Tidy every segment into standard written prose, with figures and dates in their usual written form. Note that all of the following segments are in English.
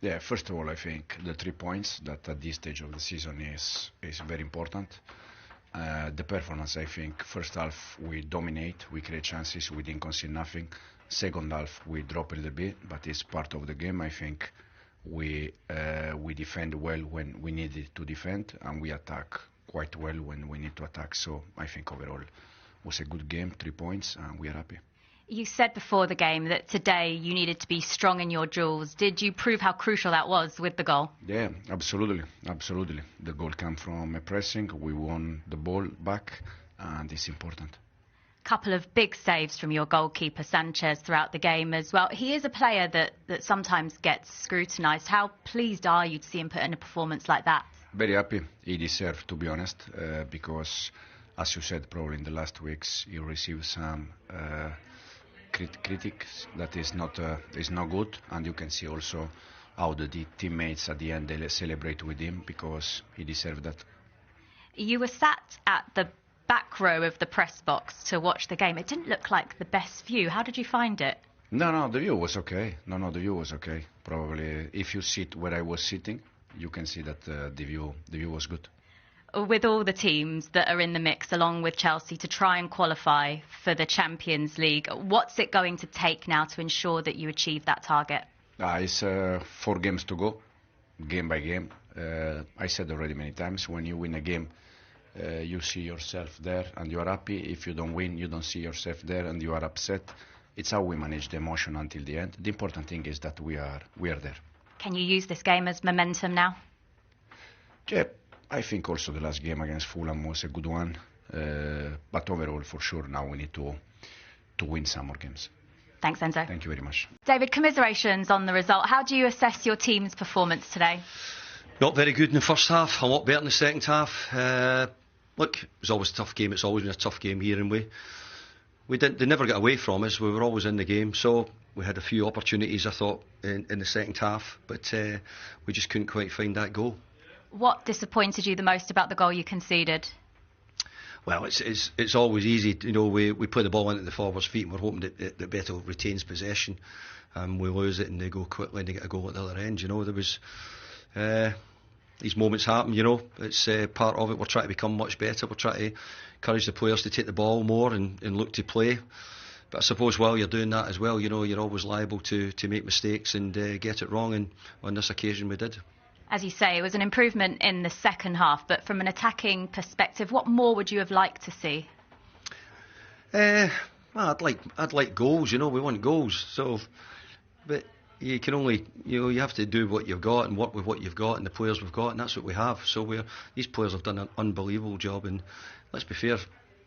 Yeah, first of all, I think the 3 points that at this stage of the season is very important. The performance, I think, first half we dominate, we create chances, we didn't concede nothing. Second half we drop a little bit, but it's part of the game. I think we defend well when we needed to defend, and we attack quite well when we need to attack. So I think overall it was a good game, 3 points, and we are happy. You said before the game that today you needed to be strong in your duels. Did you prove how crucial that was with the goal? Yeah, absolutely. The goal came from a pressing. We won the ball back, and it's important. Couple of big saves from your goalkeeper Sanchez throughout the game as well. He is a player that sometimes gets scrutinised. How pleased are you to see him put in a performance like that? Very happy. He deserved, to be honest, because, as you said, probably in the last weeks he received some critics that is not good, and you can see also how the teammates at the end they celebrate with him because he deserved that. You were sat at the back row of the press box to watch the game. It didn't look like the best view. How did you find it? No, the view was okay. The view was okay. Probably if you sit where I was sitting, you can see that the view was good. With all the teams that are in the mix, along with Chelsea, to try and qualify for the Champions League, what's it going to take now to ensure that you achieve that target? It's 4 games to go, game by game. I said already many times, when you win a game, you see yourself there and you are happy. If you don't win, you don't see yourself there and you are upset. It's how we manage the emotion until the end. The important thing is that we are there. Can you use this game as momentum now? Yeah. I think also the last game against Fulham was a good one, but overall, for sure, now we need to win some more games. Thanks, Enzo. Thank you very much. David, commiserations on the result. How do you assess your team's performance today? Not very good in the first half, a lot better in the second half. Look, it was always a tough game. It's always been a tough game here, and they never got away from us. We were always in the game, so we had a few opportunities, I thought, in the second half, but we just couldn't quite find that goal. What disappointed you the most about the goal you conceded? Well, it's always easy. You know, we play the ball into the forwards' feet and we're hoping that Beto retains possession. We lose it and they go quickly and they get a goal at the other end. You know, there was these moments happen. You know, it's part of it. We're trying to become much better. We're trying to encourage the players to take the ball more and look to play. But I suppose while you're doing that as well, you know, you're always liable to make mistakes and get it wrong. And on this occasion, we did. As you say, it was an improvement in the second half, but from an attacking perspective, what more would you have liked to see? Well, I'd like goals. You know, we want goals. So, but you can only, you know, you have to do what you've got and work with what you've got and the players we've got, and that's what we have. So these players have done an unbelievable job, and let's be fair,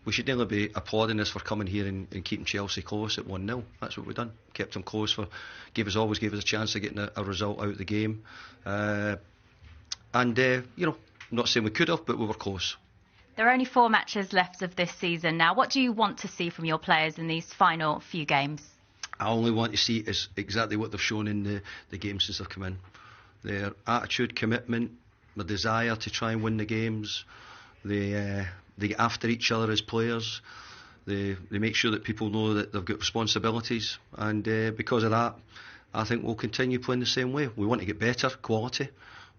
we should nearly be applauding us for coming here and keeping Chelsea close at 1-0. That's what we've done. Kept them close, always gave us a chance of getting a result out of the game. You know, I'm not saying we could have, but we were close. There are only 4 matches left of this season now. What do you want to see from your players in these final few games? I only want to see is exactly what they've shown in the games since they've come in. Their attitude, commitment, their desire to try and win the games. They get after each other as players. They make sure that people know that they've got responsibilities. And because of that, I think we'll continue playing the same way. We want to get better, quality.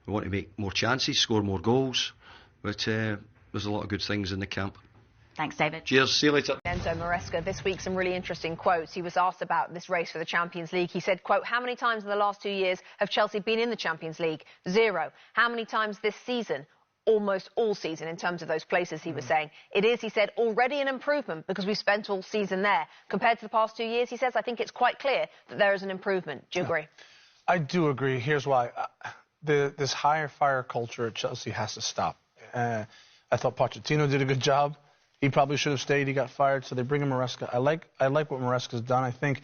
We want to make more chances, score more goals, but there's a lot of good things in the camp. Thanks, David. Cheers, see you later. Enzo Maresca, this week some really interesting quotes. He was asked about this race for the Champions League. He said, quote, "How many times in the last 2 years have Chelsea been in the Champions League? 0. How many times this season? Almost all season in terms of those places," he was saying. It is, he said, already an improvement because we've spent all season there. Compared to the past 2 years, he says, I think it's quite clear that there is an improvement. Do you agree? I do agree. Here's why. This higher fire culture at Chelsea has to stop. I thought Pochettino did a good job. He probably should have stayed. He got fired, so they bring in Maresca. I like what Maresca's done. I think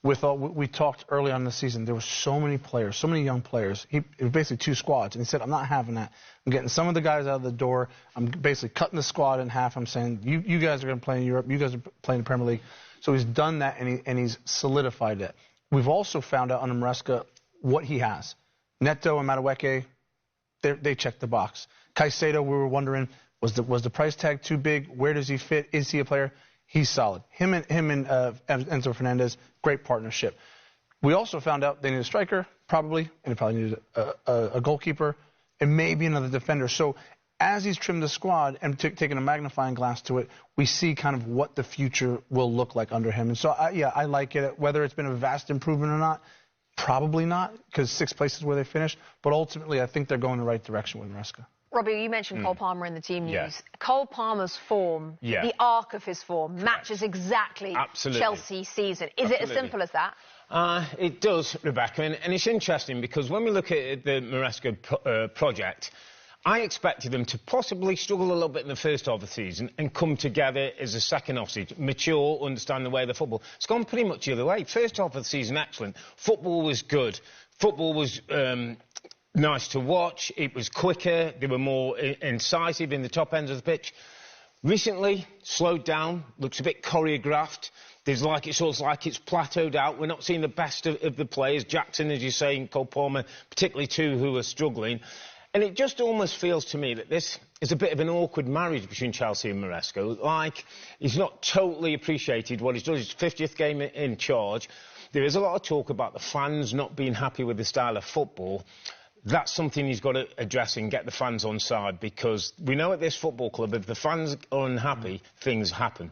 we talked early on in the season, there were so many players, so many young players. It was basically 2 squads, and he said, I'm not having that. I'm getting some of the guys out of the door. I'm basically cutting the squad in half. I'm saying, you guys are going to play in Europe. You guys are playing in the Premier League. So he's done that, and he's solidified it. We've also found out on Maresca what he has. Neto and Madueke, they checked the box. Caicedo, we were wondering, was the price tag too big? Where does he fit? Is he a player? He's solid. Him and Enzo Fernandez, great partnership. We also found out they need a striker. probably, and he probably needed a goalkeeper and maybe another defender. So as he's trimmed the squad and taken a magnifying glass to it, we see kind of what the future will look like under him. And so, I like it. Whether it's been a vast improvement or not, probably not, because 6th place is where they finished. But ultimately, I think they're going the right direction with Maresca. Robbie, you mentioned Cole Palmer in the team news. Yeah. Cole Palmer's form, the arc of his form, matches exactly Chelsea's season. Is it as simple as that? It does, Rebecca, and it's interesting because when we look at the Maresca project, I expected them to possibly struggle a little bit in the first half of the season and come together as a second half season, mature, understand the way of the football. It's gone pretty much the other way. First half of the season, excellent. Football was good. Football was nice to watch. It was quicker. They were more incisive in the top end of the pitch. Recently, slowed down, looks a bit choreographed. It's sort of like it's plateaued out. We're not seeing the best of the players. Jackson, as you say, and Cole Palmer, particularly two who are struggling. And it just almost feels to me that this is a bit of an awkward marriage between Chelsea and Maresca. Like, he's not totally appreciated what he's done. His 50th game in charge. There is a lot of talk about the fans not being happy with the style of football. That's something he's got to address and get the fans on side, because we know at this football club, if the fans are unhappy, things happen.